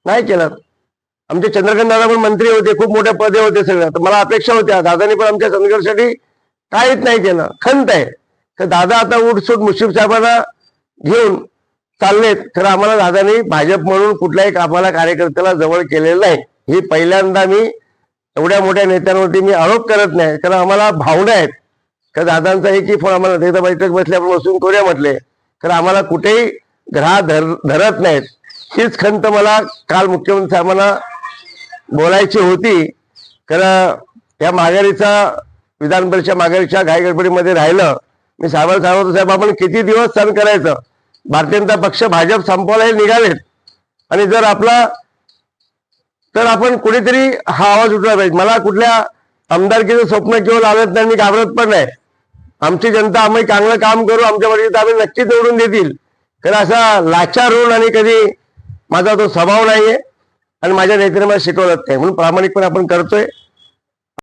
नाही केलं. आमचे चंद्रकांत दादा पण मंत्री होते, खूप मोठ्या पदे होते सगळं. तर मला अपेक्षा होत्या दादानी पण आमच्या संघर्षासाठी काहीच नाही केलं. खंत आहे तर दादा आता उठसूट मुश्रीफ साहेबांना घेऊन चाललेत. खरं आम्हाला दादानी भाजप म्हणून कुठल्याही आम्हाला कार्यकर्त्याला जवळ केलेलं नाही. ही पहिल्यांदा मी एवढ्या मोठ्या नेत्यांवरती मी आरोप करत नाही, कारण आम्हाला भावना आहेत. तर दादांचा एकही फोन आम्हाला एकदा बैठक बसल्या आपण बसून करूया म्हटले, कारण आम्हाला कुठेही ग्रहा धरत नाहीत. हीच खंत मला काल मुख्यमंत्री साहेबांना बोलायची होती. कारण या माघारीचा विधान परिषद माघारीच्या घाईगडबडीमध्ये राहिलं. मी साहेबांना सांगतो, साहेब आपण किती दिवस सहन करायचं. भारतीय जनता पक्ष भाजप संपवायला निघालेत आणि जर आपला तर आपण कुठेतरी हा आवाज उठला पाहिजे. मला कुठल्या आमदारकीचं स्वप्न केवळ आलत नाही, मी घाबरत पण नाही. आमची जनता आम्ही चांगलं काम करू, आमच्या परिस्थितीत आम्ही नक्कीच निवडून देतील. कारण असा लाचार होऊन आणि कधी माझा तो स्वभाव नाहीये आणि माझ्या नेत्याने मला शिकवलंच नाही, म्हणून प्रामाणिकपणे आपण करतोय.